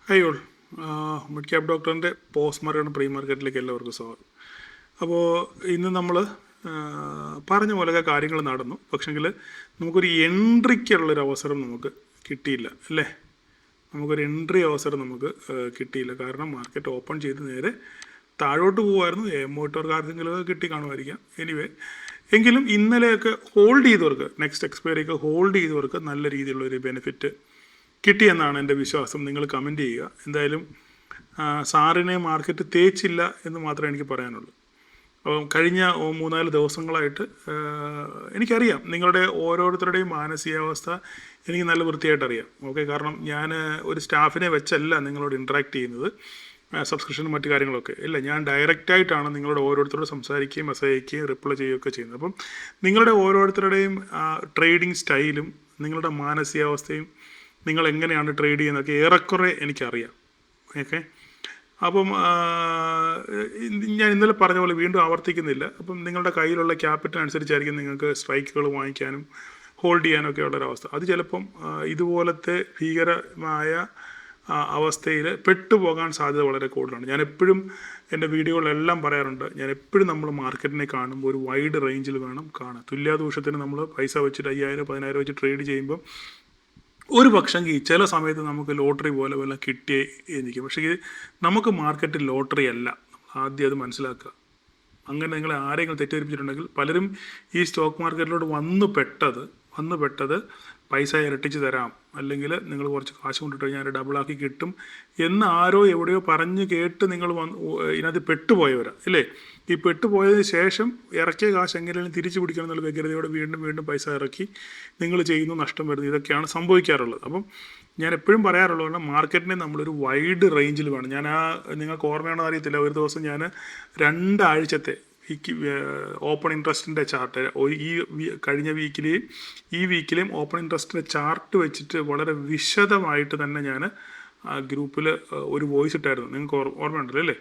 Hi all, mid cap ഡോക്ടറിൻ്റെ post market pre മാർക്കറ്റിലേക്ക് എല്ലാവർക്കും സ്വാഗതം. അപ്പോൾ ഇന്ന് നമ്മൾ പറഞ്ഞ പോലെയൊക്കെ കാര്യങ്ങൾ നടന്നു, പക്ഷെങ്കിൽ നമുക്കൊരു എൻട്രിക്കുള്ളൊരു അവസരം നമുക്ക് കിട്ടിയില്ല അല്ലേ. നമുക്കൊരു എൻട്രി അവസരം നമുക്ക് കിട്ടിയില്ല. കാരണം മാർക്കറ്റ് ഓപ്പൺ ചെയ്ത് നേരെ താഴോട്ട് പോകുമായിരുന്നു. എമോട്ടർക്ക് ആർക്കെങ്കിലും കിട്ടി കാണുമായിരിക്കാം. എനിവേ, എങ്കിലും ഇന്നലെയൊക്കെ ഹോൾഡ് ചെയ്തവർക്ക്, നെക്സ്റ്റ് എക്സ്പയറിയൊക്കെ ഹോൾഡ് ചെയ്തവർക്ക് നല്ല രീതിയിലുള്ളൊരു ബെനിഫിറ്റ് കിട്ടിയെന്നാണ് എൻ്റെ വിശ്വാസം. നിങ്ങൾ കമൻറ്റ് ചെയ്യുക. എന്തായാലും സാറിനെ മാർക്കറ്റ് തേച്ചില്ല എന്ന് മാത്രമേ എനിക്ക് പറയാനുള്ളൂ. അപ്പം കഴിഞ്ഞ 3-4 ദിവസങ്ങളായിട്ട് എനിക്കറിയാം നിങ്ങളുടെ ഓരോരുത്തരുടെയും മാനസികാവസ്ഥ എനിക്ക് നല്ല വൃത്തിയായിട്ട് അറിയാം. ഓക്കെ, കാരണം ഞാൻ ഒരു സ്റ്റാഫിനെ വെച്ചല്ല നിങ്ങളോട് ഇൻട്രാക്ട് ചെയ്യുന്നത്, സബ്സ്ക്രിപ്ഷനും മറ്റു കാര്യങ്ങളൊക്കെ ഇല്ല. ഞാൻ ഡയറക്റ്റായിട്ടാണ് നിങ്ങളോട് ഓരോരുത്തരോട് സംസാരിക്കുകയും മെസ്സേജ് അയക്കുകയും റിപ്ലൈ ചെയ്യുകയൊക്കെ ചെയ്യുന്നത്. അപ്പം നിങ്ങളുടെ ഓരോരുത്തരുടെയും ട്രേഡിങ് സ്റ്റൈലും നിങ്ങളുടെ മാനസികാവസ്ഥയും നിങ്ങൾ എങ്ങനെയാണ് ട്രേഡ് ചെയ്യുന്നതൊക്കെ ഏറെക്കുറെ എനിക്കറിയാം. ഓക്കെ, അപ്പം ഞാൻ ഇന്നലെ പറഞ്ഞ പോലെ വീണ്ടും ആവർത്തിക്കുന്നില്ല. അപ്പം നിങ്ങളുടെ കയ്യിലുള്ള ക്യാപിറ്റൽ അനുസരിച്ചായിരിക്കും നിങ്ങൾക്ക് സ്ട്രൈക്കുകൾ വാങ്ങിക്കാനും ഹോൾഡ് ചെയ്യാനൊക്കെ ഉള്ളൊരവസ്ഥ. അത് ചിലപ്പം ഇതുപോലത്തെ ഭീകരമായ അവസ്ഥയിൽ പെട്ടുപോകാൻ സാധ്യത വളരെ കൂടുതലാണ്. ഞാൻ എപ്പോഴും എൻ്റെ വീഡിയോകളിലെല്ലാം പറയാറുണ്ട്, ഞാൻ എപ്പോഴും നമ്മൾ മാർക്കറ്റിനെ കാണുമ്പോൾ ഒരു വൈഡ് റേഞ്ചിൽ വേണം കാണാൻ. തുല്യാദോഷത്തിന് നമ്മൾ പൈസ വെച്ചിട്ട് 5,000-10,000 വെച്ച് ട്രേഡ് ചെയ്യുമ്പം ഒരു പക്ഷെങ്കിൽ ചില സമയത്ത് നമുക്ക് ലോട്ടറി പോലെ വല്ല കിട്ടിയേ എനിക്ക്. പക്ഷേ ഇത് നമുക്ക് മാർക്കറ്റ് ലോട്ടറി അല്ല, ആദ്യം അത് മനസ്സിലാക്കുക. അങ്ങനെ നിങ്ങൾ ആരെങ്കിലും തെറ്റിദ്ധരിപ്പിച്ചിട്ടുണ്ടെങ്കിൽ, പലരും ഈ സ്റ്റോക്ക് മാർക്കറ്റിലോട്ട് വന്നു പെട്ടത് പൈസ ഇരട്ടിച്ച് തരാം, അല്ലെങ്കിൽ നിങ്ങൾ കുറച്ച് കാശ് കൊണ്ടിട്ട് കഴിഞ്ഞാൽ ഡബിളാക്കി കിട്ടും എന്ന് ആരോ എവിടെയോ പറഞ്ഞ് കേട്ട് നിങ്ങൾ ഇതിനകത്ത് പെട്ടുപോയവരാണ് അല്ലേ. ഈ പെട്ടുപോയതിന് ശേഷം ഇറക്കിയ കാശ് എങ്ങനെയും തിരിച്ചു പിടിക്കണം എന്നുള്ള വ്യഗ്രതയോടെ വീണ്ടും പൈസ ഇറക്കി നിങ്ങൾ ചെയ്യുന്നു, നഷ്ടം വരുന്നു. ഇതൊക്കെയാണ് സംഭവിക്കാറുള്ളത്. അപ്പം ഞാൻ എപ്പോഴും പറയാറുള്ളതാണ്, മാർക്കറ്റിനെ നമ്മളൊരു വൈഡ് റേഞ്ചിൽ വേണം. ഞാൻ നിങ്ങൾക്ക് ഓർമ്മയാണോ അറിയത്തില്ല, ഒരു ദിവസം ഞാൻ 2 ആഴ്ചത്തെ ഓപ്പൺ ഇൻട്രസ്റ്റിൻ്റെ ചാർട്ട്, കഴിഞ്ഞ വീക്കിലെയും ഈ വീക്കിലെയും ഓപ്പൺ ഇൻട്രസ്റ്റിൻ്റെ ചാർട്ട് വെച്ചിട്ട് വളരെ വിശദമായിട്ട് തന്നെ ഞാൻ ഗ്രൂപ്പിൽ ഒരു വോയിസ് ഇട്ടായിരുന്നു. നിങ്ങൾക്ക് ഓർമ്മയുണ്ടല്ലോ അല്ലേ.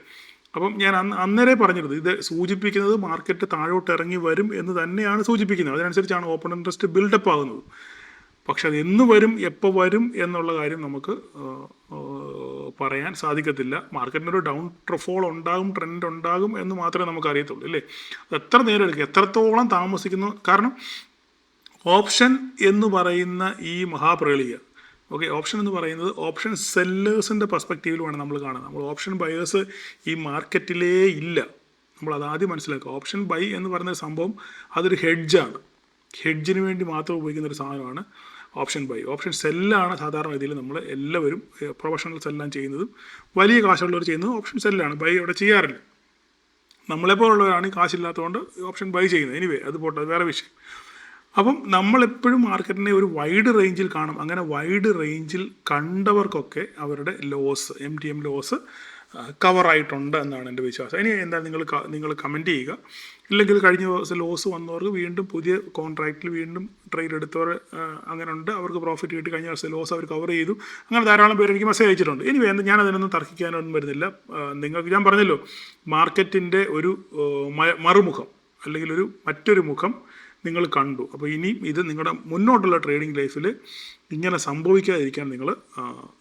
അപ്പം ഞാൻ അന്നേരെ പറഞ്ഞിരുന്നത്, ഇത് സൂചിപ്പിക്കുന്നത് മാർക്കറ്റ് താഴോട്ട് ഇറങ്ങി വരും എന്ന് തന്നെയാണ് സൂചിപ്പിക്കുന്നത്. അതിനനുസരിച്ചാണ് ഓപ്പൺ ഇൻട്രസ്റ്റ് ബിൽഡപ്പ് ആകുന്നത്. പക്ഷെ അത് എന്ന് വരും, എപ്പോൾ വരും എന്നുള്ള കാര്യം നമുക്ക് പറയാൻ സാധിക്കത്തില്ല. മാർക്കറ്റിനൊരു ഡൗൺ ഫോൾ ഉണ്ടാകും, ട്രെൻഡ് ഉണ്ടാകും എന്ന് മാത്രമേ നമുക്ക് അറിയത്തുള്ളൂ അല്ലേ. അത് എത്ര നേരം എടുക്കും, എത്രത്തോളം താമസിക്കുന്നു. കാരണം ഓപ്ഷൻ എന്ന് പറയുന്ന ഈ മഹാപ്രളിക, ഓക്കെ, ഓപ്ഷൻ എന്ന് പറയുന്നത് ഓപ്ഷൻ സെല്ലേഴ്സിൻ്റെ പെർസ്പെക്റ്റീവിൽ വേണം നമ്മൾ കാണാൻ. നമ്മൾ ഓപ്ഷൻ ബയേഴ്സ് ഈ മാർക്കറ്റിലേ ഇല്ല. നമ്മളത് ആദ്യം മനസ്സിലാക്കുക. ഓപ്ഷൻ ബൈ എന്ന് പറയുന്ന സംഭവം അതൊരു ഹെഡ്ജാണ്. ഹെഡ്ജിന് വേണ്ടി മാത്രം ഉപയോഗിക്കുന്നൊരു സാധനമാണ് ഓപ്ഷൻ ബൈ. ഓപ്ഷൻ സെല്ലാണ് സാധാരണ രീതിയിൽ നമ്മൾ എല്ലാവരും പ്രൊഫഷണൽസ് എല്ലാം ചെയ്യുന്നതും വലിയ കാശുള്ളവർ ചെയ്യുന്നതും ഓപ്ഷൻ സെല്ലാണ്. ബൈ അവിടെ ചെയ്യാറില്ല. നമ്മളെപ്പോലുള്ളവരാണ് കാശില്ലാത്തതുകൊണ്ട് ഓപ്ഷൻ ബൈ ചെയ്യുന്നത്. എനിവേ, അത് പോട്ടെ, അത് വേറെ വിഷയം. അപ്പം നമ്മളെപ്പോഴും മാർക്കറ്റിനെ ഒരു വൈഡ് റേഞ്ചിൽ കാണും. അങ്ങനെ വൈഡ് റേഞ്ചിൽ കണ്ടവർക്കൊക്കെ അവരുടെ ലോസ്, MTM ലോസ് കവറായിട്ടുണ്ട് എന്നാണ് എൻ്റെ വിശ്വാസം. ഇനി എന്താ നിങ്ങൾ കമൻറ്റ് ചെയ്യുക. ഇല്ലെങ്കിൽ കഴിഞ്ഞ ദിവസം ലോസ് വന്നവർക്ക് വീണ്ടും പുതിയ കോൺട്രാക്റ്റിൽ വീണ്ടും ട്രേഡ് എടുത്തവർ അങ്ങനെ ഉണ്ട്, അവർക്ക് പ്രോഫിറ്റ് കിട്ടി. കഴിഞ്ഞ ദിവസം ലോസ് അവർ കവർ ചെയ്തു. അങ്ങനെ ധാരാളം പേര് എനിക്ക് മെസ്സേജ് അയച്ചിട്ടുണ്ട്. ഇനി ഞാൻ അതിനൊന്നും തർക്കിക്കാനൊന്നും വരുന്നില്ല. നിങ്ങൾക്ക് ഞാൻ പറഞ്ഞല്ലോ, മാർക്കറ്റിൻ്റെ ഒരു മറുമുഖം അല്ലെങ്കിൽ മറ്റൊരു മുഖം നിങ്ങൾ കണ്ടു. അപ്പോൾ ഇനിയും ഇത് നിങ്ങളുടെ മുന്നോട്ടുള്ള ട്രേഡിംഗ് ലൈഫിൽ ഇങ്ങനെ സംഭവിക്കാതിരിക്കാൻ നിങ്ങൾ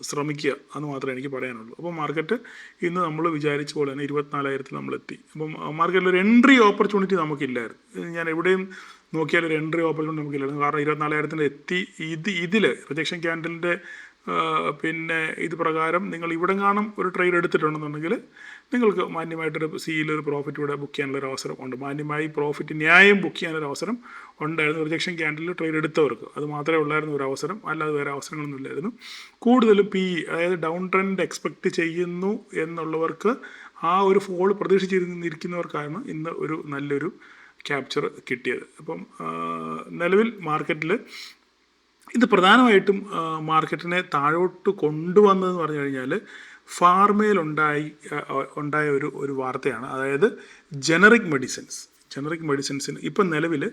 ശ്രമിക്കുക എന്ന് മാത്രമേ എനിക്ക് പറയാനുള്ളൂ. അപ്പോൾ മാർക്കറ്റ് ഇന്ന് നമ്മൾ വിചാരിച്ച പോലെ തന്നെ 24,000 നമ്മളെത്തി. അപ്പം മാർക്കറ്റിൽ ഒരു എൻട്രി ഓപ്പർച്യൂണിറ്റി നമുക്കില്ലായിരുന്നു. ഞാൻ എവിടെയും നോക്കിയാൽ ഒരു എൻട്രി ഓപ്പർച്യൂണിറ്റി നമുക്കില്ലായിരുന്നു. കാരണം 24,000 എത്തി. ഇതിൽ റിജക്ഷൻ ക്യാൻഡലിൻ്റെ പിന്നെ ഇത് പ്രകാരം നിങ്ങൾ ഇവിടെ കാണും ഒരു ട്രേഡ് എടുത്തിട്ടുണ്ടെന്നുണ്ടെങ്കിൽ നിങ്ങൾക്ക് മാന്യമായിട്ടൊരു സിയിലൊരു പ്രോഫിറ്റ് ഇവിടെ ബുക്ക് ചെയ്യാനുള്ളൊരു അവസരം ഉണ്ട്. മാന്യമായി പ്രോഫിറ്റ് ന്യായം ബുക്ക് ചെയ്യാനൊരു അവസരം ഉണ്ടായിരുന്നു റിജക്ഷൻ ക്യാൻഡലിൽ ട്രേഡ് എടുത്തവർക്ക്. അത് മാത്രമേ ഉള്ളായിരുന്നു ഒരു അവസരം, അല്ലാതെ വേറെ അവസരങ്ങളൊന്നും ഇല്ലായിരുന്നു. കൂടുതലും അതായത് ഡൗൺ ട്രെൻഡ് എക്സ്പെക്റ്റ് ചെയ്യുന്നു എന്നുള്ളവർക്ക്, ആ ഒരു ഫോൾ പ്രതീക്ഷിച്ചിരിക്കുന്നവർക്കാണ് ഇന്ന് ഒരു നല്ലൊരു ക്യാപ്ചർ കിട്ടിയത്. അപ്പം നിലവിൽ മാർക്കറ്റിൽ ഇത് പ്രധാനമായിട്ടും മാർക്കറ്റിനെ താഴോട്ട് കൊണ്ടുവന്നതെന്ന് പറഞ്ഞു കഴിഞ്ഞാൽ ഫാർമയിൽ ഉണ്ടായ ഒരു വാർത്തയാണ്. അതായത് ജനറിക് മെഡിസിൻസിന് ഇപ്പം നിലവിൽ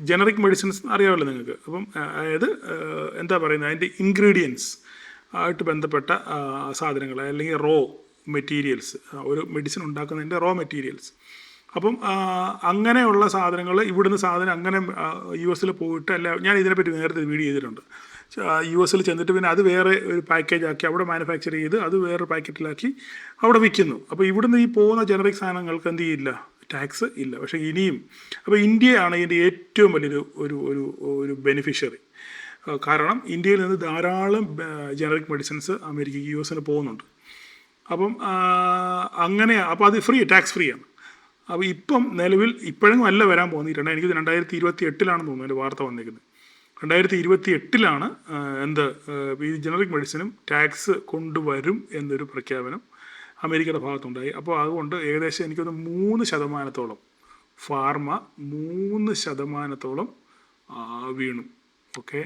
ജനറിക് മെഡിസിൻസ് അറിയാമല്ലോ നിങ്ങൾക്ക്. അപ്പം അതായത് എന്താ പറയുന്നത്, അതിൻ്റെ ഇൻഗ്രീഡിയൻസ് ആയിട്ട് ബന്ധപ്പെട്ട സാധനങ്ങൾ അല്ലെങ്കിൽ റോ മെറ്റീരിയൽസ്, ഒരു മെഡിസിൻ ഉണ്ടാക്കുന്നതിൻ്റെ റോ മെറ്റീരിയൽസ്. അപ്പം അങ്ങനെയുള്ള സാധനങ്ങൾ ഇവിടുന്ന് സാധനം അങ്ങനെ US പോയിട്ട് ഞാൻ ഇതിനെപ്പറ്റി നേരത്തെ വീഡിയോ ചെയ്തിട്ടുണ്ട്. US ചെന്നിട്ട് പിന്നെ അത് വേറെ ഒരു പാക്കേജ് ആക്കി അവിടെ മാനുഫാക്ചർ ചെയ്ത് അത് വേറെ പാക്കറ്റിലാക്കി അവിടെ വിൽക്കുന്നു. അപ്പോൾ ഇവിടുന്ന് ഈ പോകുന്ന ജനറിക് സാധനങ്ങൾക്ക് എന്ത് ചെയ്യില്ല, ടാക്സ് ഇല്ല. പക്ഷേ ഇനിയും അപ്പോൾ ഇന്ത്യയാണ് ഇതിൻ്റെ ഏറ്റവും വലിയൊരു ഒരു ഒരു ഒരു ബെനിഫിഷ്യറി. കാരണം ഇന്ത്യയിൽ നിന്ന് ധാരാളം ജനറിക് മെഡിസിൻസ് അമേരിക്കയ്ക്ക് US പോകുന്നുണ്ട്. അപ്പം അങ്ങനെ അപ്പോൾ അത് ടാക്സ് ഫ്രീ ആണ്. അപ്പോൾ ഇപ്പം നിലവിൽ ഇപ്പോഴെങ്കിലും അല്ല വരാൻ പോകുന്നത്. എനിക്ക് 2028 തോന്നുന്നു അതിൻ്റെ വാർത്ത വന്നിരിക്കുന്നത്. 2028 ഈ ജനറിക് മെഡിസിനും ടാക്സ് കൊണ്ടുവരും എന്നൊരു പ്രഖ്യാപനം അമേരിക്കയുടെ ഭാഗത്തുണ്ടായി. അപ്പോൾ അതുകൊണ്ട് ഏകദേശം എനിക്കൊന്ന് 3% ഫാർമ 3% വീണു. ഓക്കെ,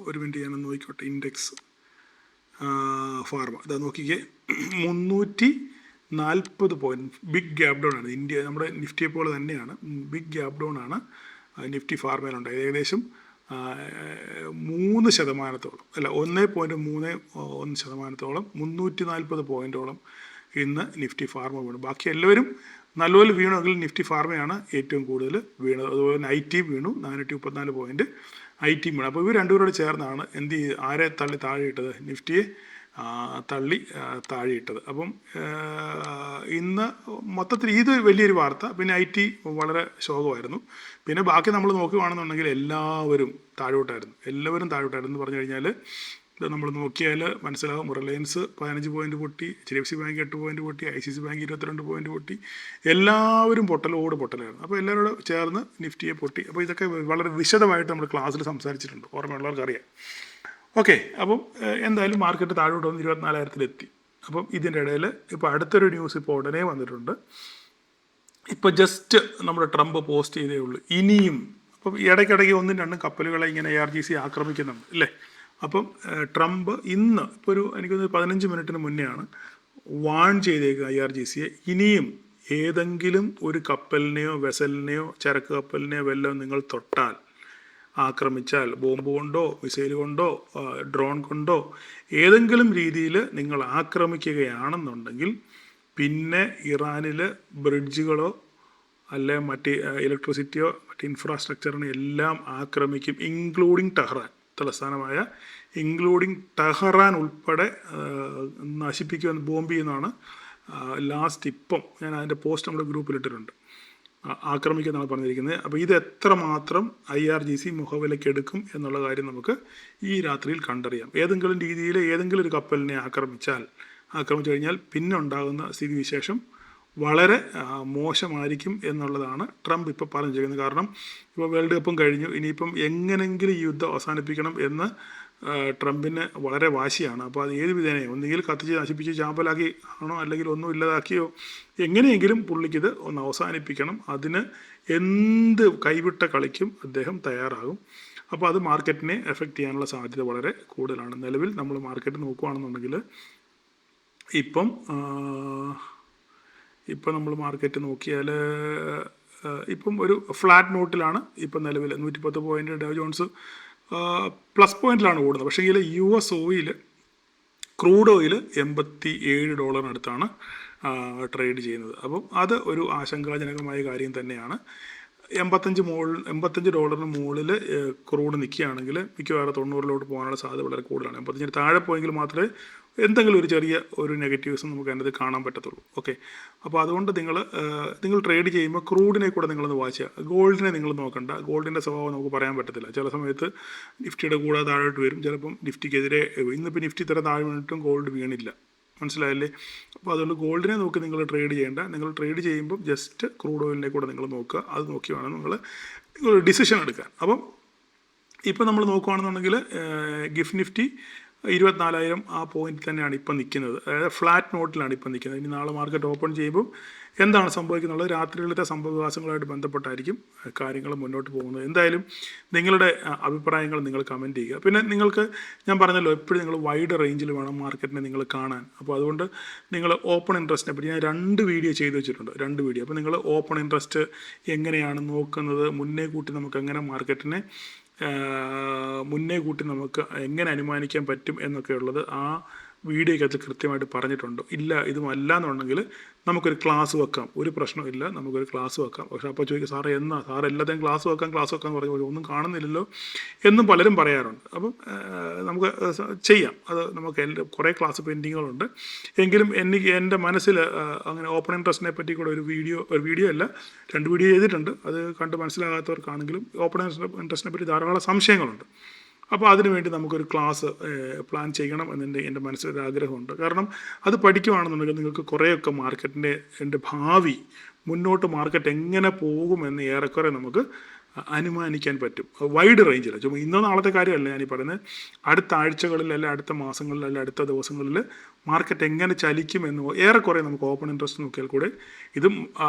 ഒരു മിനിറ്റ് ഞാനൊന്ന് നോക്കിക്കോട്ടെ. ഇൻഡെക്സ് ഫാർമ ഇതാ നോക്കിക്കേ, 340 പോയിൻറ്റ് ബിഗ് ഗ്യാപ് ഡൗൺ ആണ്. ഇന്ത്യ നമ്മുടെ നിഫ്റ്റിയെ പോലെ തന്നെയാണ്, ബിഗ് ഗ്യാപ് ഡൗൺ ആണ് നിഫ്റ്റി ഫാർമയിലുണ്ടായത്. ഏകദേശം 3% അല്ല 1.31% 340 പോയിൻറ്റോളം ഇന്ന് നിഫ്റ്റി ഫാർമ വീണു. ബാക്കി എല്ലാവരും നല്ലപോലെ വീണമെങ്കിൽ നിഫ്റ്റി ഫാർമയാണ് ഏറ്റവും കൂടുതൽ വീണത്. അതുപോലെ തന്നെ IT വീണു 434 പോയിൻറ്റ് IT വീണു. അപ്പോൾ ഇവർ രണ്ടുപേരോട് ചേർന്നാണ് ആരെ തള്ളി താഴെയിട്ടത്, നിഫ്റ്റിയെ തള്ളി താഴെയിട്ടത്. അപ്പം ഇന്ന് മൊത്തത്തിൽ ഇത് വലിയൊരു വാർത്ത. പിന്നെ IT വളരെ ശോകമായിരുന്നു. പിന്നെ ബാക്കി നമ്മൾ നോക്കുകയാണെന്നുണ്ടെങ്കിൽ എല്ലാവരും താഴോട്ടായിരുന്നു എന്ന് പറഞ്ഞു കഴിഞ്ഞാൽ ഇത് നമ്മൾ നോക്കിയാൽ മനസ്സിലാകും. റിലയൻസ് 15 പോയിൻറ്റ് പൊട്ടി, HDFC ബാങ്ക് 8 പോയിൻറ്റ് പൊട്ടി, ICICI ബാങ്ക് 22 പോയിൻറ്റ് പൊട്ടി. എല്ലാവരും പൊട്ടലായിരുന്നു. അപ്പോൾ എല്ലാവരും ചേർന്ന് നിഫ്റ്റിയെ പൊട്ടി. അപ്പോൾ ഇതൊക്കെ വളരെ വിശദമായിട്ട് നമ്മൾ ക്ലാസ്സിൽ സംസാരിച്ചിട്ടുണ്ട്, ഓർമ്മയുള്ളവർക്കറിയാം. ഓക്കെ, അപ്പം എന്തായാലും മാർക്കറ്റ് താഴോട്ട് വന്ന് 24,000-ലെത്തി. അപ്പം ഇതിൻ്റെ ഇടയിൽ ഇപ്പോൾ അടുത്തൊരു ന്യൂസ് ഇപ്പോൾ ഉടനെ വന്നിട്ടുണ്ട്. ഇപ്പോൾ ജസ്റ്റ് നമ്മുടെ ട്രംപ് പോസ്റ്റ് ചെയ്തേ ഉള്ളൂ. ഇനിയും അപ്പം ഇടയ്ക്കിടയ്ക്ക് 1-2 കപ്പലുകളെ ഇങ്ങനെ ARGC ആക്രമിക്കുന്നുണ്ട് അല്ലേ. അപ്പം ട്രംപ് ഇന്ന് ഇപ്പോൾ എനിക്കൊന്ന് 15 മിനിറ്റിന് മുന്നെയാണ് വാൺ ചെയ്തേക്കുക IRGCയെ. ഇനിയും ഏതെങ്കിലും ഒരു കപ്പലിനെയോ വെസലിനെയോ ചരക്ക് കപ്പലിനെയോ വല്ലതും നിങ്ങൾ തൊട്ടാൽ, ആക്രമിച്ചാൽ, ബോംബ് കൊണ്ടോ മിസൈൽ കൊണ്ടോ ഡ്രോൺ കൊണ്ടോ ഏതെങ്കിലും രീതിയിൽ നിങ്ങൾ ആക്രമിക്കുകയാണെന്നുണ്ടെങ്കിൽ പിന്നെ ഇറാനിൽ ബ്രിഡ്ജുകളോ അല്ലെ മറ്റ് ഇലക്ട്രിസിറ്റിയോ മറ്റ് ഇൻഫ്രാസ്ട്രക്ചറിനെ എല്ലാം ആക്രമിക്കും, ഇൻക്ലൂഡിങ് ടെഹ്റാൻ, തലസ്ഥാനമായ ഇൻക്ലൂഡിങ് ടെഹ്റാൻ ഉൾപ്പെടെ നശിപ്പിക്കുമെന്ന്, ബോംബ് ചെയ്യുന്നതാണ് ലാസ്റ്റ്. ഇപ്പം ഞാൻ അതിൻ്റെ പോസ്റ്റ് നമ്മുടെ ഗ്രൂപ്പിലിട്ടിട്ടുണ്ട്. ആക്രമിക്കുമെന്നാണ് പറഞ്ഞിരിക്കുന്നത്. അപ്പോൾ ഇത് എത്രമാത്രം IRGC മുഖവിലയ്ക്ക് എടുക്കും എന്നുള്ള കാര്യം നമുക്ക് ഈ രാത്രിയിൽ കണ്ടറിയാം. ഏതെങ്കിലും രീതിയിൽ ഏതെങ്കിലും ഒരു കപ്പലിനെ ആക്രമിച്ചു കഴിഞ്ഞാൽ പിന്നെ ഉണ്ടാകുന്ന സ്ഥിതിവിശേഷം വളരെ മോശമായിരിക്കും എന്നുള്ളതാണ് ട്രംപ് ഇപ്പോൾ പറഞ്ഞിരിക്കുന്നത്. കാരണം ഇപ്പോൾ വേൾഡ് കപ്പും കഴിഞ്ഞു, ഇനിയിപ്പം എങ്ങനെങ്കിലും ഈ യുദ്ധം അവസാനിപ്പിക്കണം എന്ന് ട്രംപിന് വളരെ വാശിയാണ്. അപ്പോൾ അത് ഏത് വിധേനയോ ഒന്നുകിൽ കത്തിച്ച് നശിപ്പിച്ച് ചാമ്പലാക്കി ആണോ അല്ലെങ്കിൽ ഒന്നും ഇല്ലാതാക്കിയോ എങ്ങനെയെങ്കിലും പുള്ളിക്കിത് ഒന്ന് അവസാനിപ്പിക്കണം. അതിന് എന്ത് കൈവിട്ട കളിക്കും അദ്ദേഹം തയ്യാറാകും. അപ്പോൾ അത് മാർക്കറ്റിനെ എഫക്റ്റ് ചെയ്യാനുള്ള സാധ്യത വളരെ കൂടുതലാണ്. നിലവിൽ നമ്മൾ മാർക്കറ്റ് നോക്കുകയാണെന്നുണ്ടെങ്കിൽ ഇപ്പം നമ്മൾ മാർക്കറ്റ് നോക്കിയാൽ ഇപ്പം ഒരു ഫ്ലാറ്റ് നോട്ടിലാണ് ഇപ്പം നിലവിൽ 110 പോയിൻറ്റ് ഡൗ ജോൺസ് പ്ലസ് പോയിന്റിലാണ് ഓടുന്നത്. പക്ഷേ ഇതിൽ US oil, crude oil $87 trade ചെയ്യുന്നത്. അപ്പം അത് ഒരു ആശങ്കാജനകമായ കാര്യം തന്നെയാണ്. $85 മുകളിൽ ക്രൂഡ് നിൽക്കുകയാണെങ്കിൽ മിക്കവാറും 90 പോകാനുള്ള സാധ്യത വളരെ കൂടുതലാണ്. 85 താഴെ പോയെങ്കിൽ മാത്രമേ എന്തെങ്കിലും ഒരു ചെറിയ നെഗറ്റീവ്സും നമുക്ക് അതിനകത്ത് കാണാൻ പറ്റത്തുള്ളൂ. ഓക്കെ, അപ്പോൾ അതുകൊണ്ട് നിങ്ങൾ ട്രേഡ് ചെയ്യുമ്പോൾ ക്രൂഡിനെ കൂടെ നിങ്ങളൊന്ന് വാച്ച് ചെയ്യുക. ഗോൾഡിനെ നിങ്ങൾ നോക്കണ്ട. ഗോൾഡിൻ്റെ സ്വഭാവം നമുക്ക് പറയാൻ പറ്റത്തില്ല. ചില സമയത്ത് നിഫ്റ്റിയുടെ കൂടെ താഴോട്ട് വരും, ചിലപ്പം നിഫ്റ്റിക്കെതിരെ. ഇന്നിപ്പോൾ നിഫ്റ്റി ഇത്ര താഴെ വീണിട്ടും ഗോൾഡ് വീണില്ല, മനസ്സിലായില്ലേ. അപ്പോൾ അതുകൊണ്ട് ഗോൾഡിനെ നോക്കി നിങ്ങൾ ട്രേഡ് ചെയ്യേണ്ട. നിങ്ങൾ ട്രേഡ് ചെയ്യുമ്പോൾ ജസ്റ്റ് ക്രൂഡ് ഓയിലിനെ കൂടെ നിങ്ങൾ നോക്കുക. അത് നോക്കി വേണം നിങ്ങൾ ഡിസിഷൻ എടുക്കാൻ. അപ്പം ഇപ്പോൾ നമ്മൾ നോക്കുകയാണെന്നുണ്ടെങ്കിൽ ഗിഫ്റ്റ് നിഫ്റ്റി 24,000 ആ പോയിന്റ് തന്നെയാണ് ഇപ്പം നിൽക്കുന്നത്. അതായത് ഫ്ലാറ്റ് നോട്ടിലാണ് ഇപ്പം നിൽക്കുന്നത്. ഇനി നാളെ മാർക്കറ്റ് ഓപ്പൺ ചെയ്യുമ്പോൾ എന്താണ് സംഭവിക്കുന്നുള്ളത് രാത്രിയിലത്തെ സംഭവവികാസങ്ങളുമായിട്ട് ബന്ധപ്പെട്ടായിരിക്കും കാര്യങ്ങൾ മുന്നോട്ട് പോകുന്നത്. എന്തായാലും നിങ്ങളുടെ അഭിപ്രായങ്ങൾ നിങ്ങൾ കമൻറ്റ് ചെയ്യുക. പിന്നെ നിങ്ങൾക്ക് ഞാൻ പറഞ്ഞല്ലോ, എപ്പോഴും നിങ്ങൾ വൈഡ് റേഞ്ചിൽ വേണം മാർക്കറ്റിനെ നിങ്ങൾ കാണാൻ. അപ്പോൾ അതുകൊണ്ട് നിങ്ങൾ ഓപ്പൺ ഇൻട്രസ്റ്റിനെ പറ്റി ഞാൻ 2 വീഡിയോ ചെയ്ത് വെച്ചിട്ടുണ്ട്, 2 വീഡിയോ. അപ്പോൾ നിങ്ങൾ ഓപ്പൺ ഇൻട്രസ്റ്റ് എങ്ങനെയാണ് നോക്കുന്നത്, മുന്നേ കൂട്ടി നമുക്ക് എങ്ങനെ മാർക്കറ്റിനെ മുന്നേ കൂട്ടി നമുക്ക് എങ്ങനെ അനുമാനിക്കാൻ പറ്റും എന്നൊക്കെ ഉള്ളത് ആ വീഡിയോയ്ക്കകത്ത് കൃത്യമായിട്ട് പറഞ്ഞിട്ടുണ്ടോ? ഇല്ല, ഇതും അല്ല എന്നുണ്ടെങ്കിൽ നമുക്കൊരു ക്ലാസ് വെക്കാം, ഒരു പ്രശ്നമില്ല, നമുക്കൊരു ക്ലാസ് വെക്കാം. പക്ഷേ അപ്പോൾ ചോദിക്കും, സാറേ എന്നാ സാർ എല്ലാத்தைയും ക്ലാസ് വെക്കാം എന്ന് പറഞ്ഞു ഒന്നും കാണുന്നില്ലല്ലോ എന്നും പലരും പറയാറുണ്ട്. അപ്പം നമുക്ക് ചെയ്യാം, അത് നമുക്ക് കുറേ ക്ലാസ് പെൻഡിങ്ങുകളുണ്ട്. എങ്കിലും എൻ്റെ മനസ്സിൽ അങ്ങനെ ഓപ്പൺ ഇൻട്രസ്റ്റിനെ പറ്റി കൂടെ ഒരു വീഡിയോ അല്ല 2 വീഡിയോ ചെയ്തിട്ടുണ്ട്. അത് കണ്ട് മനസ്സിലാകാത്തവർക്കാണെങ്കിലും ഓപ്പൺ ഇൻട്രസ്റ്റിനെ പറ്റി ധാരാളം സംശയങ്ങളുണ്ട്. അപ്പോൾ അതിനുവേണ്ടി നമുക്കൊരു ക്ലാസ് പ്ലാൻ ചെയ്യണം എൻ്റെ മനസ്സിലൊരു ആഗ്രഹമുണ്ട്. കാരണം അത് പഠിക്കുകയാണെന്നുണ്ടെങ്കിൽ നിങ്ങൾക്ക് കുറേയൊക്കെ മാർക്കറ്റിൻ്റെ ഭാവി, മുന്നോട്ട് മാർക്കറ്റ് എങ്ങനെ പോകുമെന്ന് ഏറെക്കുറെ നമുക്ക് അനുമാനിക്കാൻ പറ്റും. വൈഡ് റേഞ്ചിൽ, ചുമ്മാ ഇന്നോ നാളത്തെ കാര്യമല്ല ഞാനീ പറയുന്നത്, അടുത്ത ആഴ്ചകളിൽ അല്ല അടുത്ത മാസങ്ങളിൽ അല്ല അടുത്ത ദിവസങ്ങളിൽ മാർക്കറ്റ് എങ്ങനെ ചലിക്കുമെന്ന് ഏറെക്കുറെ നമുക്ക് ഓപ്പൺ ഇൻട്രസ്റ്റ് നോക്കിയാൽ കൂടെ ഇത്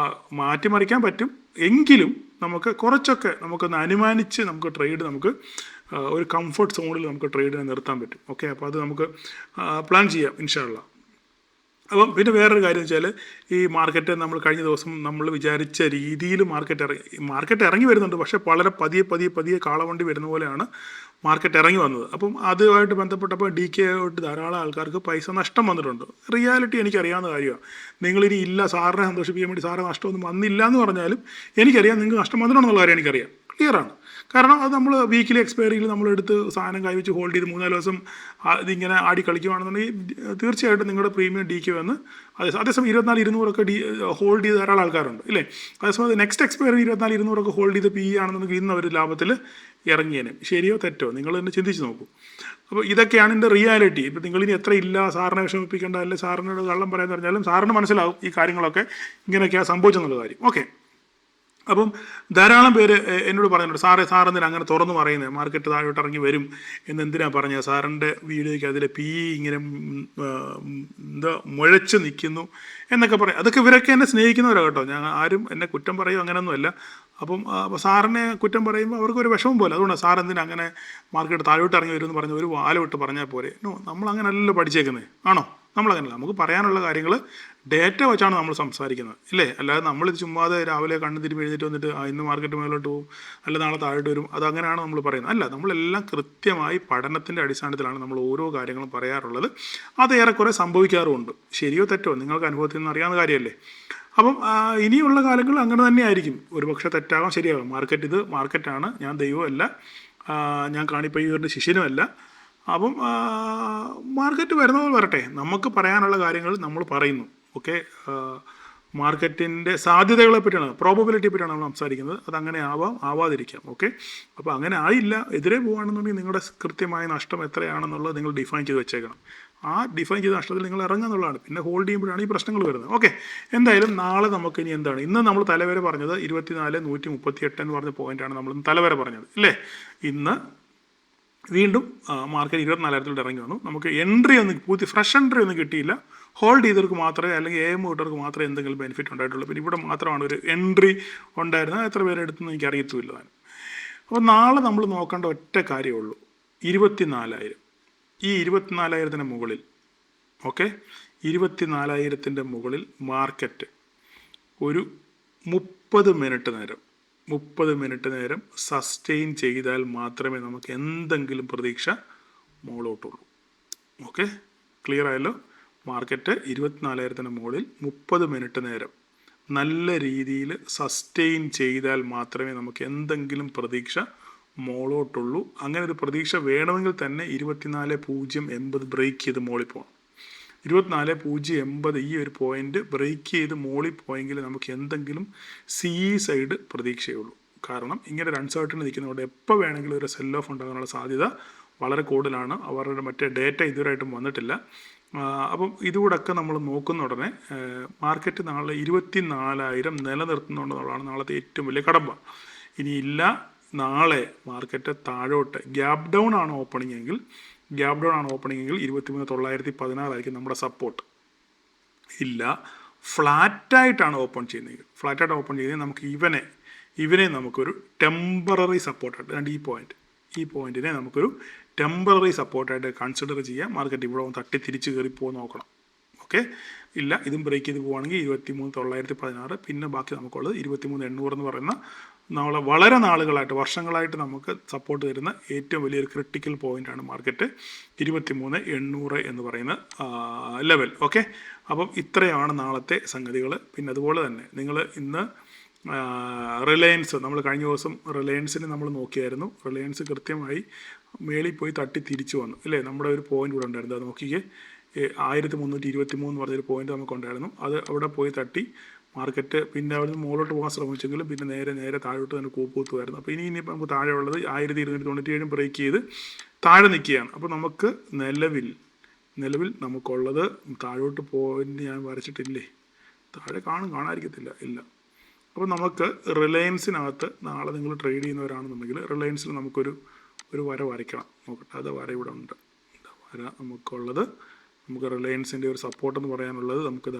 മാറ്റിമറിക്കാൻ പറ്റും. എങ്കിലും നമുക്ക് കുറച്ചൊക്കെ നമുക്കൊന്ന് അനുമാനിച്ച് നമുക്ക് ട്രേഡ് നമുക്ക് ഒരു കംഫർട്ട് സോണിൽ നമുക്ക് ട്രേഡിനെ നിർത്താൻ പറ്റും. ഓക്കെ, അപ്പോൾ അത് നമുക്ക് പ്ലാൻ ചെയ്യാം ഇൻഷാ അള്ളാ. അപ്പം പിന്നെ വേറൊരു കാര്യം വെച്ചാൽ, ഈ മാർക്കറ്റ് നമ്മൾ കഴിഞ്ഞ ദിവസം നമ്മൾ വിചാരിച്ച രീതിയിൽ മാർക്കറ്റ് ഇറങ്ങി വരുന്നുണ്ട്. പക്ഷേ വളരെ പതിയെ കാളവണ്ടി വരുന്ന പോലെയാണ് മാർക്കറ്റ് ഇറങ്ങി വന്നത്. അപ്പം അതുമായിട്ട് ബന്ധപ്പെട്ടപ്പോൾ DK ആയിട്ട് ധാരാളം ആൾക്കാർക്ക് പൈസ നഷ്ടം വന്നിട്ടുണ്ട്. റിയാലിറ്റി എനിക്കറിയാവുന്ന കാര്യമാണ്. നിങ്ങളിനി ഇല്ല സാറിനെ സന്തോഷിപ്പിക്കാൻ വേണ്ടി സാറ് നഷ്ടമൊന്നും വന്നില്ല എന്ന് പറഞ്ഞാലും എനിക്കറിയാം നിങ്ങൾക്ക് നഷ്ടം വന്നിട്ടുണ്ടെന്നുള്ള കാര്യം എനിക്കറിയാം, ക്ലിയറാണ്. കാരണം അത് നമ്മൾ വീക്കിലി എക്സ്പയറിയിൽ നമ്മളെടുത്ത് സാധനം കൈവച്ച് ഹോൾഡ് ചെയ്ത് 3-4 ദിവസം ഇതിങ്ങനെ ആടി കളിക്കുകയാണെന്നുണ്ടെങ്കിൽ തീർച്ചയായിട്ടും നിങ്ങളുടെ പ്രീമിയം DK വന്ന് അതേസമയം 24,200 ഹോൾഡ് ചെയ്ത് ധാരാളം ആൾക്കാരുണ്ട് ഇല്ലേ. അതേസമയം നെക്സ്റ്റ് എക്സ്പയറി 24,200 ഹോൾഡ് ചെയ്ത് PE ആണെന്നുണ്ടെങ്കിൽ ഇന്ന് അവർ ലാഭത്തിൽ ഇറങ്ങിയേനെ. ശരിയോ തെറ്റോ നിങ്ങൾ തന്നെ ചിന്തിച്ച് നോക്കൂ. അപ്പോൾ ഇതൊക്കെയാണ് എൻ്റെ റിയാലിറ്റി. ഇപ്പം നിങ്ങളിനി എത്ര ഇല്ല സാറിനെ വിഷമിപ്പിക്കേണ്ട, അല്ലെ സാറിനോട് കള്ളം പറയാൻ പറഞ്ഞാലും സാറിന് മനസ്സിലാവും ഈ കാര്യങ്ങളൊക്കെ ഇങ്ങനെയൊക്കെയാണ് സംഭവിച്ചെന്നുള്ള കാര്യം. ഓക്കെ, അപ്പം ധാരാളം പേര് എന്നോട് പറയുന്നുണ്ട്, സാറെന്തിനാ അങ്ങനെ തുറന്നു പറയുന്നത്, മാർക്കറ്റ് താഴോട്ട് ഇറങ്ങി വരും എന്നെന്തിനാണ് പറഞ്ഞത്, സാറിൻ്റെ വീഡിയോയ്ക്ക് അതിൽ PE ഇങ്ങനെ മുഴച്ച് നിൽക്കുന്നു എന്നൊക്കെ പറയും. അതൊക്കെ ഇവരൊക്കെ എന്നെ സ്നേഹിക്കുന്നവരാണ് കേട്ടോ, ഞാൻ ആരും എന്നെ കുറ്റം പറയും അങ്ങനെയൊന്നുമല്ല. അപ്പം സാറിനെ കുറ്റം പറയുമ്പോൾ അവർക്കൊരു വിഷമം പോലെ, അതുകൊണ്ടാണ് സാറെന്തിനാ അങ്ങനെ മാർക്കറ്റ് താഴോട്ട് ഇറങ്ങി വരും എന്ന് പറഞ്ഞ് ഒരു വാലവിട്ട് പറഞ്ഞാൽ പോരെ. നമ്മളങ്ങനെയല്ലോ പഠിച്ചേക്കുന്നത്, ആണോ? നമ്മളങ്ങനല്ല. നമുക്ക് പറയാനുള്ള കാര്യങ്ങൾ ഡേറ്റ വെച്ചാണ് നമ്മൾ സംസാരിക്കുന്നത് ഇല്ലേ. അല്ലാതെ നമ്മളിത് ചുമ്മാതെ രാവിലെ കണ്ണ് തിരുമ്പി എഴുന്നേറ്റ് വന്നിട്ട് ഇന്ന് മാർക്കറ്റ് മേലോട്ട് പോകും അല്ല നാളെ താഴോട്ട് വരും അതങ്ങനെയാണ് നമ്മൾ പറയുന്നത്. അല്ല, നമ്മളെല്ലാം കൃത്യമായി പഠനത്തിൻ്റെ അടിസ്ഥാനത്തിലാണ് നമ്മൾ ഓരോ കാര്യങ്ങളും പറയാറുള്ളത്. അത് ഏറെക്കുറെ സംഭവിക്കാറുമുണ്ട്. ശരിയോ തെറ്റോ നിങ്ങൾക്ക് അനുഭവത്തിൽ നിന്ന് അറിയാവുന്ന കാര്യമല്ലേ. അപ്പം ഇനിയുള്ള കാലങ്ങളിൽ അങ്ങനെ തന്നെ ആയിരിക്കും. ഒരുപക്ഷെ തെറ്റാകാം, ശരിയാകാം. മാർക്കറ്റാണ്, ഞാൻ ദൈവമല്ല, ഞാൻ കാണിപ്പയ്യൂരിൻ്റെ ശിഷ്യനുമല്ല. അപ്പം മാർക്കറ്റ് വരുന്ന പോലെ വരട്ടെ, നമുക്ക് പറയാനുള്ള കാര്യങ്ങൾ നമ്മൾ പറയുന്നു. ഓക്കെ, മാർക്കറ്റിൻ്റെ സാധ്യതകളെ പറ്റിയാണ്, പ്രോബബിലിറ്റിയെ പറ്റിയാണ് നമ്മൾ സംസാരിക്കുന്നത്. അതങ്ങനെ ആവാതിരിക്കാം. ഓക്കെ, അപ്പോൾ അങ്ങനെ ആയില്ല, എതിരെ പോകുകയാണെന്നുണ്ടെങ്കിൽ നിങ്ങളുടെ കൃത്യമായ നഷ്ടം എത്രയാണെന്നുള്ളത് നിങ്ങൾ ഡിഫൈൻ ചെയ്ത് വെച്ചേക്കണം. ആ ഡിഫൈൻ ചെയ്ത നഷ്ടത്തിൽ നിങ്ങൾ ഇറങ്ങുക എന്നുള്ളതാണ്. പിന്നെ ഹോൾഡ് ചെയ്യുമ്പോഴാണ് ഈ പ്രശ്നങ്ങൾ വരുന്നത്. ഓക്കെ, എന്തായാലും നാളെ നമുക്ക് ഇനി എന്താണ്, ഇന്ന് നമ്മൾ തലവരെ പറഞ്ഞത് 24,138 എന്ന് പറഞ്ഞ പോയിൻ്റാണ് നമ്മൾ തലവരെ പറഞ്ഞത് ഇല്ലേ. ഇന്ന് വീണ്ടും മാർക്കറ്റ് 24,000 ഇറങ്ങി വന്നു. നമുക്ക് എൻട്രി ഒന്നും ഫ്രഷ് എൻട്രി ഒന്നും കിട്ടിയില്ല. ഹോൾഡ് ചെയ്തവർക്ക് മാത്രമേ, അല്ലെങ്കിൽ AM കിട്ടവർക്ക് മാത്രമേ എന്തെങ്കിലും ബെനിഫിറ്റ് ഉണ്ടായിട്ടുള്ളൂ. പിന്നെ ഇവിടെ മാത്രമാണ് ഒരു എൻട്രി ഉണ്ടായിരുന്നത്. എത്ര പേര് എടുത്തെന്ന് എനിക്ക് അറിയത്തുമില്ല. അപ്പോൾ നാളെ നമ്മൾ നോക്കേണ്ട ഒറ്റ കാര്യമുള്ളൂ, 24,000. ഈ 24,000-ന് മുകളിൽ, ഓക്കെ, 24,000-ൻ്റെ മുകളിൽ മാർക്കറ്റ് ഒരു 30 മിനിറ്റ് നേരം സസ്റ്റെയിൻ ചെയ്താൽ മാത്രമേ നമുക്ക് എന്തെങ്കിലും പ്രതീക്ഷ മുകളിലോട്ടുള്ളൂ. ഓക്കെ, ക്ലിയർ ആയല്ലോ. മാർക്കറ്റ് 24,000-ന് മുകളിൽ 30 മിനിറ്റ് നേരം നല്ല രീതിയിൽ സസ്റ്റെയിൻ ചെയ്താൽ മാത്രമേ നമുക്ക് എന്തെങ്കിലും പ്രതീക്ഷ മുകളിലോട്ടുള്ളൂ. അങ്ങനെ ഒരു പ്രതീക്ഷ വേണമെങ്കിൽ തന്നെ 24,080 ബ്രേക്ക് ചെയ്ത് മുകളിൽ പോകണം. 24,080 ഈ ഒരു പോയിന്റ് ബ്രേക്ക് ചെയ്ത് മുകളിൽ പോയെങ്കിൽ നമുക്ക് എന്തെങ്കിലും സൈഡ് പ്രതീക്ഷയുള്ളൂ. കാരണം ഇങ്ങനെ ഒരു അൺസർട്ടൺ നിൽക്കുന്നതുകൊണ്ട് എപ്പോൾ വേണമെങ്കിലും ഒരു സെൽ ഓഫ് ഉണ്ടാകാനുള്ള സാധ്യത വളരെ കൂടുതലാണ്. അവരുടെ മറ്റേ ഡേറ്റ ഇതുവരെയായിട്ടും വന്നിട്ടില്ല. അപ്പം ഇതുകൂടൊക്കെ നമ്മൾ നോക്കുന്ന ഉടനെ മാർക്കറ്റ് നാളെ 24,000 നിലനിർത്തുന്നുണ്ടെന്നുള്ളതാണ് നാളത്തെ ഏറ്റവും വലിയ കടമ്പ. ഇനിയില്ല, നാളെ മാർക്കറ്റ് താഴോട്ട് ഗ്യാപ് ഡൗൺ ആണ് ഓപ്പണിംഗ് എങ്കിൽ 23,916 ആയിരിക്കും നമ്മുടെ സപ്പോർട്ട്. ഇല്ല, ഫ്ലാറ്റായിട്ടാണ് ഓപ്പൺ ചെയ്യുന്നതെങ്കിൽ നമുക്ക് ഇവനെ നമുക്കൊരു ടെമ്പററി സപ്പോർട്ടായിട്ട്, ഈ പോയിന്റിനെ നമുക്കൊരു ടെമ്പററി സപ്പോർട്ടായിട്ട് കൺസിഡർ ചെയ്യാം. മാർക്കറ്റ് ഇവിടെ തട്ടി തിരിച്ച് കയറി നോക്കണം. ഓക്കെ, ഇല്ല, ഇതും ബ്രേക്ക് ചെയ്ത് പോവുകയാണെങ്കിൽ 23,916, പിന്നെ ബാക്കി നമുക്കുള്ളത് 23,800 എന്ന് പറയുന്ന വളരെ നാളുകളായിട്ട് വർഷങ്ങളായിട്ട് നമുക്ക് സപ്പോർട്ട് തരുന്ന ഏറ്റവും വലിയൊരു ക്രിട്ടിക്കൽ പോയിൻ്റാണ് മാർക്കറ്റ് 23,800 എന്ന് പറയുന്ന ലെവൽ. ഓക്കെ, അപ്പം ഇത്രയാണ് നാളത്തെ സംഗതികൾ. പിന്നെ അതുപോലെ തന്നെ നിങ്ങൾ ഇന്ന് റിലയൻസ്, നമ്മൾ കഴിഞ്ഞ ദിവസം റിലയൻസിന് നമ്മൾ നോക്കിയായിരുന്നു. റിലയൻസ് കൃത്യമായി മേളിൽ പോയി തട്ടി തിരിച്ചു വന്നു അല്ലേ. നമ്മുടെ ഒരു പോയിൻ്റ് ഇവിടെ ഉണ്ടായിരുന്നു, അത് നോക്കിക്കേ, 1323 പറഞ്ഞൊരു പോയിൻ്റ് നമുക്കുണ്ടായിരുന്നു. അത് അവിടെ പോയി തട്ടി മാർക്കറ്റ് പിന്നെ അവിടെ നിന്ന് മുകളിലോട്ട് പോകാൻ ശ്രമിച്ചെങ്കിലും പിന്നെ നേരെ താഴോട്ട് തന്നെ കൂപ്പുത്തുമായിരുന്നു. അപ്പോൾ ഇനിയിപ്പോൾ നമുക്ക് താഴെ ഉള്ളത് 1297 ബ്രേക്ക് ചെയ്ത് താഴെ നിൽക്കുകയാണ്. അപ്പോൾ നമുക്ക് നിലവിൽ നമുക്കുള്ളത് താഴോട്ട് പോയിൻ്റ് ഞാൻ വരച്ചിട്ടില്ലേ, താഴെ കാണാതിരിക്കത്തില്ല, ഇല്ല. അപ്പോൾ നമുക്ക് റിലയൻസിനകത്ത് നാളെ നിങ്ങൾ ട്രേഡ് ചെയ്യുന്നവരാണെന്നുണ്ടെങ്കിൽ റിലയൻസിൽ നമുക്കൊരു വര വരയ്ക്കണം. നോക്കട്ടെ, അത് വര ഇവിടെ ഉണ്ട്. വര നമുക്കുള്ളത്, നമുക്ക് റിലയൻസിൻ്റെ ഒരു സപ്പോർട്ട് എന്ന് പറയാനുള്ളത് നമുക്കിത്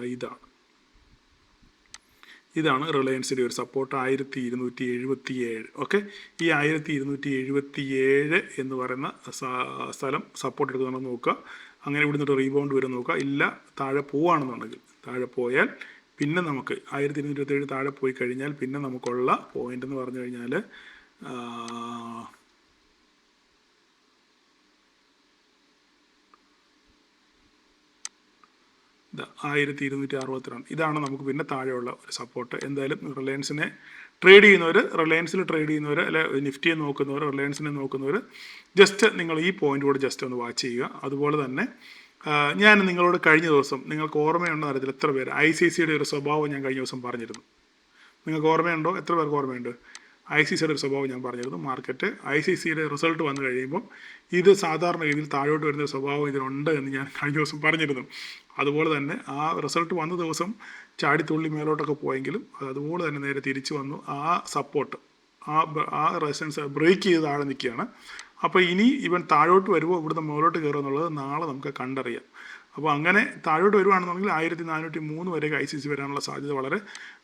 ഇതാണ് റിലയൻസിൻ്റെ ഒരു സപ്പോർട്ട് 1277. ഓക്കെ, ഈ 1277 എന്ന് പറയുന്ന സ്ഥലം സപ്പോർട്ട് എടുക്കുന്നുണ്ടെന്ന് നോക്കുക. അങ്ങനെ ഇവിടുന്ന് റീബൗണ്ട് വരും നോക്കുക. ഇല്ല, താഴെ പോവുകയാണെന്നുണ്ടെങ്കിൽ, താഴെ പോയാൽ പിന്നെ നമുക്ക് 1227 താഴെ പോയി കഴിഞ്ഞാൽ പിന്നെ നമുക്കുള്ള പോയിന്റ് എന്ന് പറഞ്ഞു കഴിഞ്ഞാൽ 1262. ഇതാണ് നമുക്ക് പിന്നെ താഴെയുള്ള ഒരു സപ്പോർട്ട്. എന്തായാലും റിലയൻസിനെ ട്രേഡ് ചെയ്യുന്നവർ അല്ലെ നിഫ്റ്റിയെ നോക്കുന്നവർ, റിലയൻസിനെ നോക്കുന്നവർ ജസ്റ്റ് നിങ്ങൾ ഈ പോയിന്റ് കൂടെ ജസ്റ്റ് ഒന്ന് വാച്ച് ചെയ്യുക. അതുപോലെ തന്നെ ഞാൻ നിങ്ങളോട് കഴിഞ്ഞ ദിവസം, നിങ്ങൾക്ക് ഓർമ്മയുണ്ടോ അറിയത്തില്ല എത്ര പേര് ICICIയുടെ ഒരു സ്വഭാവം ഞാൻ കഴിഞ്ഞ ദിവസം പറഞ്ഞിരുന്നു. നിങ്ങൾക്ക് ഓർമ്മയുണ്ടോ? എത്ര പേർക്ക് ഓർമ്മയുണ്ട്? ICICIയുടെ ഒരു സ്വഭാവം ഞാൻ പറഞ്ഞിരുന്നു. മാർക്കറ്റ് ICICIയുടെ റിസൾട്ട് വന്നു കഴിയുമ്പം ഇത് സാധാരണ രീതിയിൽ താഴോട്ട് വരുന്ന സ്വഭാവം ഇതിനുണ്ട് എന്ന് ഞാൻ കഴിഞ്ഞ ദിവസം പറഞ്ഞിരുന്നു. അതുപോലെ തന്നെ ആ റിസൾട്ട് വന്ന ദിവസം ചാടിത്തുള്ളി മേലോട്ടൊക്കെ പോയെങ്കിലും അതുപോലെ തന്നെ നേരെ തിരിച്ചു വന്നു. ആ സപ്പോർട്ട്, ആ റെസിസ്റ്റൻസ് ബ്രേക്ക് ചെയ്ത് താഴെ നിൽക്കുകയാണ്. അപ്പോൾ ഇനി ഇവൻ താഴോട്ട് വരുമോ ഇവിടുന്ന് മുകളിലോട്ട് കയറുക എന്നുള്ളത് നാളെ നമുക്ക് കണ്ടറിയാം. അപ്പോൾ അങ്ങനെ താഴോട്ട് വരുവാണെന്നുണ്ടെങ്കിൽ 1403 വരെ ICICI വരാനുള്ള സാധ്യത വളരെ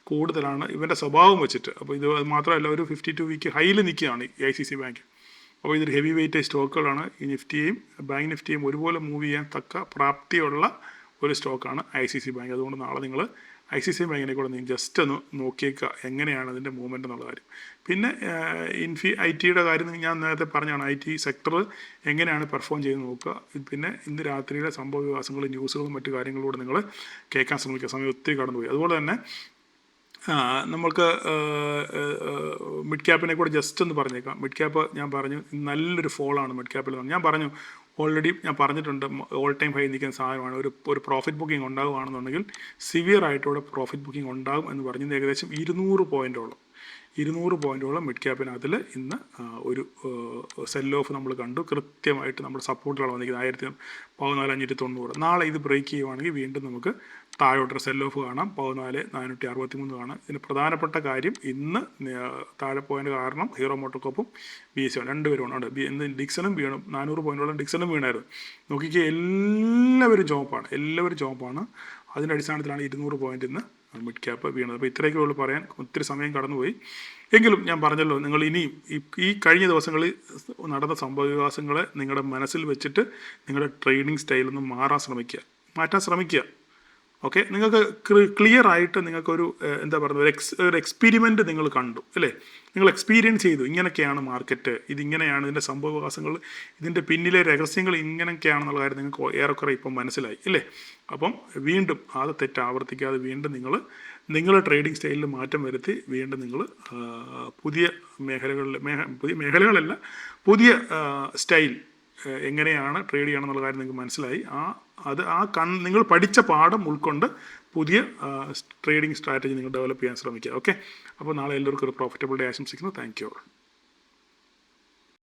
കൂടുതലാണ് ഇവൻ്റെ സ്വഭാവം വെച്ചിട്ട്. അപ്പോൾ ഇത് മാത്രമല്ല, ഒരു 52 വീക്ക് ഹൈയിൽ നിൽക്കുകയാണ് ഈ ICICI ബാങ്ക്. അപ്പോൾ ഇതൊരു ഹെവി വെയിറ്റ് സ്റ്റോക്കുകളാണ്. ഈ നിഫ്റ്റിയെയും ബാങ്ക് നിഫ്റ്റിയെയും ഒരുപോലെ മൂവ് ചെയ്യാൻ തക്ക പ്രാപ്തിയുള്ള ഒരു സ്റ്റോക്കാണ് ICICI ബാങ്ക്. അതുകൊണ്ട് നാളെ നിങ്ങൾ ICICI ബാങ്കിനെ കൂടെ നിങ്ങൾ ജസ്റ്റ് ഒന്ന് നോക്കിയേക്കുക എങ്ങനെയാണ് അതിൻ്റെ മൂവ്മെൻറ്റ് എന്നുള്ള കാര്യം. പിന്നെ IT കാര്യം ഞാൻ നേരത്തെ പറഞ്ഞാണ്, IT സെക്ടർ എങ്ങനെയാണ് പെർഫോം ചെയ്ത് നോക്കുക. പിന്നെ ഇന്ന് രാത്രിയിലെ സംഭവ വികാസങ്ങളും ന്യൂസുകളും മറ്റു കാര്യങ്ങളിലൂടെ നിങ്ങൾ കേൾക്കാൻ ശ്രമിക്കുക. സമയം ഒത്തിരി കടന്നുപോയി. അതുപോലെ തന്നെ നമ്മൾക്ക് മിഡ് ക്യാപ്പിനെ കൂടെ ജസ്റ്റ് ഒന്ന് പറഞ്ഞേക്കാം. മിഡ് ക്യാപ്പ് ഞാൻ പറഞ്ഞു നല്ലൊരു ഫോളാണ് മിഡ് ക്യാപ്പിൽ. ഞാൻ പറഞ്ഞു ഓൾറെഡി ഞാൻ പറഞ്ഞിട്ടുണ്ട്, ഓൾ ടൈം ഹൈ നിൽക്കുന്ന സാധനമാണ്. ഒരു പ്രോഫിറ്റ് ബുക്കിംഗ് ഉണ്ടാകുകയാണെന്നുണ്ടെങ്കിൽ സിവിയർ ആയിട്ടൂടെ പ്രോഫിറ്റ് ബുക്കിംഗ് ഉണ്ടാകും എന്ന് പറഞ്ഞത് ഏകദേശം 200 പോയിൻറ്റോളം മിഡ് ക്യാപ്പിനകത്തിൽ ഇന്ന് ഒരു സെൽ ഓഫ് നമ്മൾ കണ്ടു. കൃത്യമായിട്ട് നമ്മുടെ സപ്പോർട്ടുകൾ വന്നിരിക്കുന്നത് 14,590. നാളെ ഇത് ബ്രേക്ക് ചെയ്യുവാണെങ്കിൽ വീണ്ടും നമുക്ക് താഴോട്ടൊരു സെൽ ഓഫ് കാണാം, 14,463 കാണാം. ഇതിന് പ്രധാനപ്പെട്ട കാര്യം ഇന്ന് താഴെ പോയതിൻ്റെ കാരണം ഹീറോ മോട്ടോകോപ്പും BSE രണ്ടുപേരും ഉണ്ട്. ഇന്ന് ഡിക്സണും വീണു, 400 പോയിൻറ്റോളം ഡിക്സണും വീണായിരുന്നു. നോക്കിക്കുക, എല്ലാവരും ജോപ്പാണ്. അതിൻ്റെ അടിസ്ഥാനത്തിലാണ് 200 പോയിൻ്റ് ഇന്ന് മിഡ് ക്യാപ്പ് വീണത്. അപ്പോൾ ഇത്രയൊക്കെ ഉള്ളൂ പറയാൻ, ഒത്തിരി സമയം കടന്നുപോയി. എങ്കിലും ഞാൻ പറഞ്ഞല്ലോ, നിങ്ങൾ ഇനിയും ഈ കഴിഞ്ഞ ദിവസങ്ങളിൽ നടന്ന സംഭവവികാസങ്ങളെ നിങ്ങളുടെ മനസ്സിൽ വെച്ചിട്ട് നിങ്ങളുടെ ട്രേഡിംഗ് സ്റ്റൈലൊന്ന് മാറ്റാൻ ശ്രമിക്കുക. ഓക്കെ, നിങ്ങൾക്ക് ക്ലിയർ ആയിട്ട് നിങ്ങൾക്കൊരു എന്താ പറയുന്നത്, ഒരു എക്സ്പീരിമെൻ്റ് നിങ്ങൾ കണ്ടു അല്ലേ, നിങ്ങൾ എക്സ്പീരിയൻസ് ചെയ്തു. ഇങ്ങനെയൊക്കെയാണ് മാർക്കറ്റ്, ഇതിങ്ങനെയാണ് ഇതിൻ്റെ സംഭവവികാസങ്ങൾ, ഇതിൻ്റെ പിന്നിലെ രഹസ്യങ്ങൾ ഇങ്ങനെയൊക്കെയാണെന്നുള്ള കാര്യം നിങ്ങൾക്ക് ഏറെക്കുറെ ഇപ്പം മനസ്സിലായി അല്ലേ. അപ്പം വീണ്ടും അത് തെറ്റ് ആവർത്തിക്കാതെ വീണ്ടും നിങ്ങളുടെ ട്രേഡിംഗ് സ്റ്റൈലിൽ മാറ്റം വരുത്തി വീണ്ടും നിങ്ങൾ പുതിയ മേഖലകളല്ല പുതിയ സ്റ്റൈൽ എങ്ങനെയാണ് ട്രേഡ് ചെയ്യണം എന്നുള്ള കാര്യം നിങ്ങൾക്ക് മനസ്സിലായി. നിങ്ങൾ പഠിച്ച പാഠം ഉൾക്കൊണ്ട് പുതിയ ട്രേഡിംഗ് സ്ട്രാറ്റജി നിങ്ങൾ ഡെവലപ്പ് ചെയ്യാൻ ശ്രമിക്കുക. ഓക്കെ, അപ്പോൾ നാളെ എല്ലാവർക്കും ഒരു പ്രോഫിറ്റബിൾ ഡേ ആശംസിക്കുന്നു. Thank you.